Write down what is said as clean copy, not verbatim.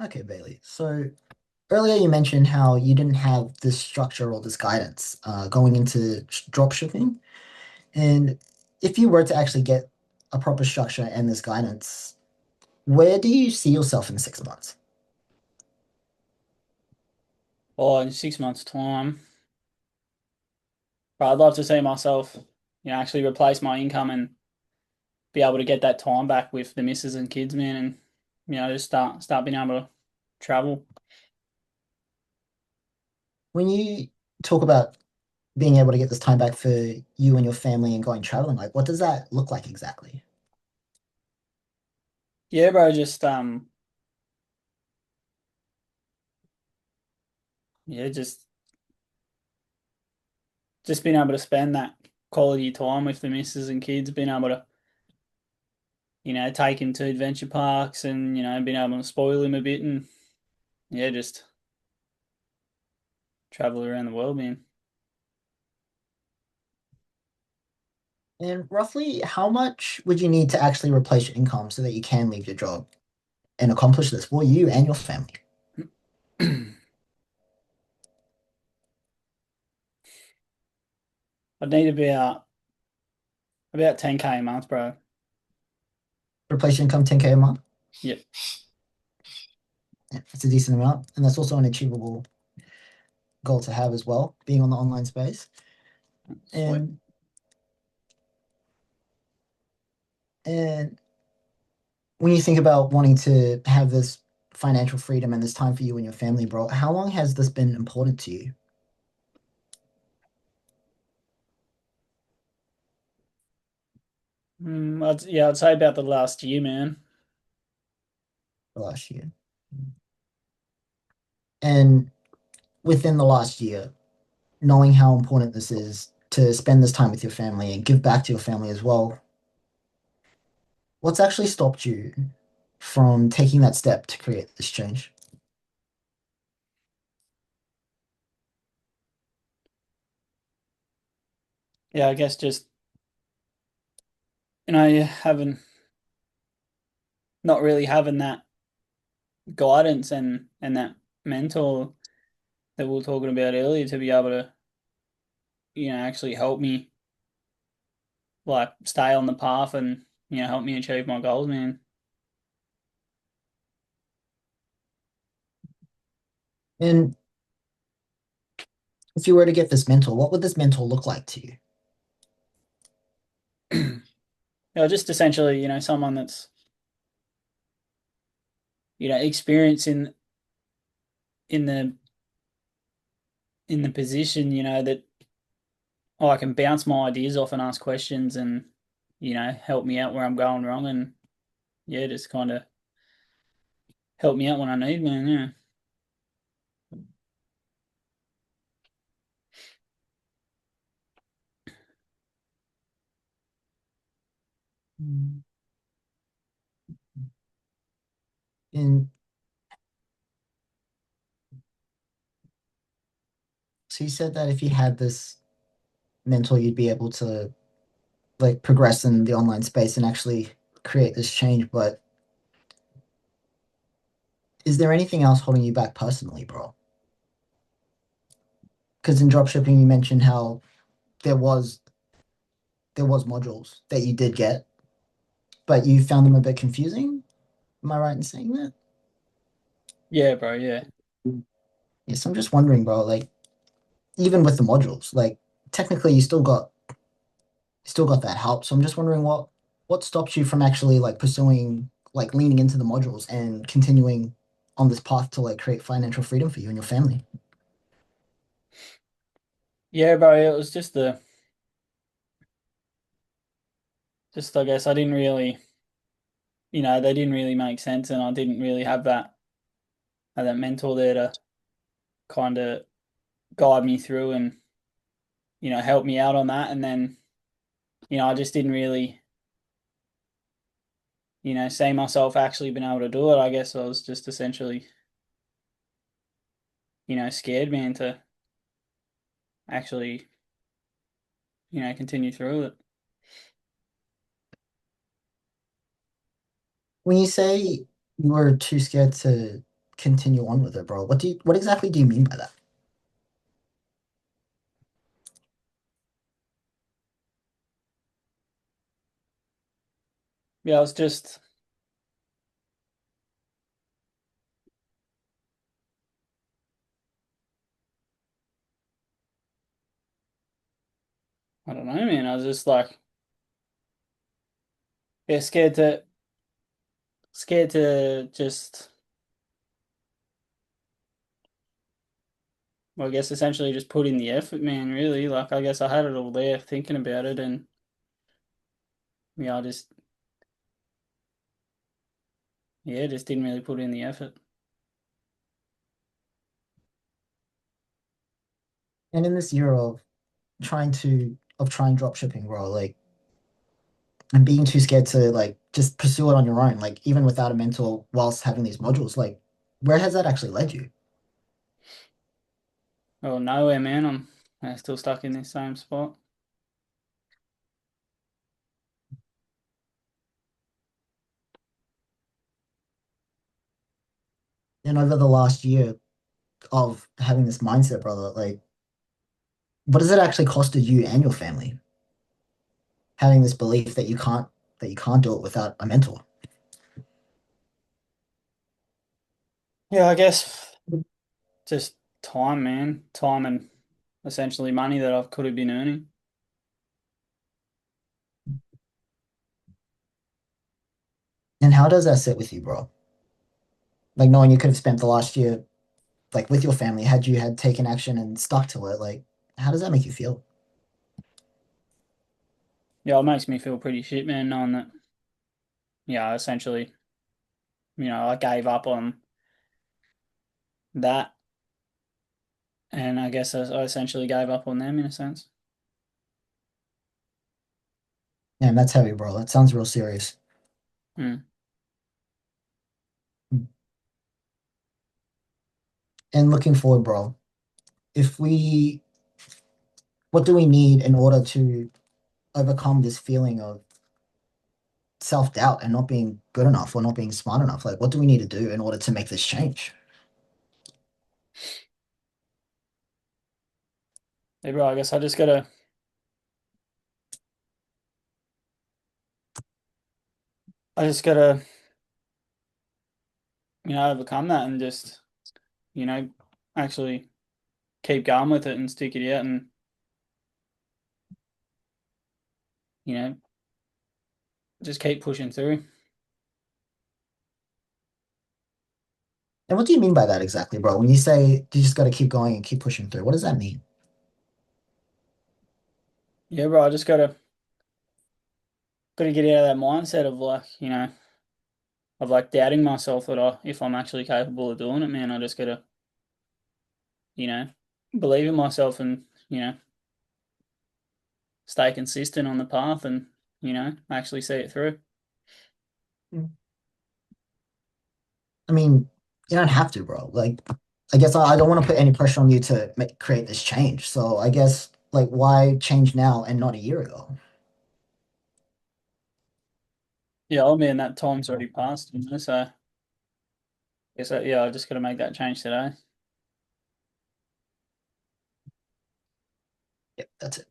Okay, Bailey. So earlier you mentioned how you didn't have this structure or this guidance going into drop shipping. And if you were to actually get a proper structure and this guidance, where do you see yourself in 6 months? Or in 6 months' time. But I'd love to see myself, actually replace my income and be able to get that time back with the missus and kids, man, and just start being able to travel. When you talk about being able to get this time back for you and your family and going traveling, like what does that look like exactly? Yeah, bro, just yeah, just being able to spend that quality time with the missus and kids, being able to, take him to adventure parks and, being able to spoil him a bit and yeah, just travel around the world, man. And roughly how much would you need to actually replace your income so that you can leave your job and accomplish this for you and your family? I'd need about 10K a month, bro. Replace your income 10K a month? Yep. Yeah, it's a decent amount. And that's also an achievable goal to have as well, being on the online space. Sweet. And and when you think about wanting to have this financial freedom and this time for you and your family, bro, how long has this been important to you I'd say about the last year, man. the last year? And within the last year, knowing how important this is to spend this time with your family and give back to your family as well, what's actually stopped you from taking that step to create this change? Yeah, I guess just, having not really having that guidance and that mentor that we were talking about earlier to be able to, actually help me like stay on the path and, help me achieve my goals, man. And if you were to get this mentor, what would this mentor look like to you? Just essentially, someone that's, experienced in the in the position, that I can bounce my ideas off and ask questions and, help me out where I'm going wrong and yeah, just kind of help me out when I need, man. Yeah. Mm. And so you said that if you had this mentor, you'd be able to like progress in the online space and actually create this change. But is there anything else holding you back personally, bro? Because in dropshipping, you mentioned how there was there was modules that you did get, but you found them a bit confusing. Am I right in saying that? Yeah, bro. Yeah. Yes, I'm just wondering, bro, like even with the modules, like technically you still got that help. So I'm just wondering what stops you from actually like pursuing like leaning into the modules and continuing on this path to like create financial freedom for you and your family. Yeah, bro. It was just I guess I didn't really, they didn't really make sense, and I didn't really have that mentor there to kind of guide me through and help me out on that. And then I just didn't really see myself actually being able to do it. I guess I was just essentially scared, man, to actually continue through it. When you say you were too scared to continue on with it, bro, what exactly do you mean by that? Yeah, I was just I don't know, man. I was just like, yeah, scared to just, well, I guess essentially just put in the effort, man. Really, like I guess I had it all there, thinking about it, and yeah, I just yeah, just didn't really put in the effort. And in this year of trying drop shipping, bro, like and being too scared to like just pursue it on your own, like even without a mentor whilst having these modules, like where has that actually led you? Well, nowhere, man. I'm still stuck in this same spot. And over the last year of having this mindset, brother, like what has it actually costed you and your family? Having this belief that you can't do it without a mentor. Yeah, I guess just time, man. Time and essentially money that I could have been earning. And how does that sit with you, bro? Like knowing you could have spent the last year like with your family had you had taken action and stuck to it, like how does that make you feel? Yeah, it makes me feel pretty shit, man, knowing that, yeah, essentially, I gave up on that, and I guess I essentially gave up on them in a sense. Man, that's heavy, bro. That sounds real serious. Hmm. And looking forward, bro, if we what do we need in order to overcome this feeling of self-doubt and not being good enough or not being smart enough? Like what do we need to do in order to make this change? Hey, bro, I guess I just gotta, overcome that and just, you know, actually keep going with it and stick it out and, you know, just keep pushing through. And what do you mean by that exactly, bro? When you say you just got to keep going and keep pushing through, what does that mean? Yeah, bro, I just gotta get out of that mindset of like, of like doubting myself that if I'm actually capable of doing it, man, I just gotta, you know, believe in myself and, stay consistent on the path and, actually see it through. I mean, you don't have to, bro. Like, I guess I don't want to put any pressure on you to create this change. So I guess, like, why change now and not a year ago? Yeah, I mean that time's already passed, so I guess yeah, I just gotta make that change today. Yeah, that's it.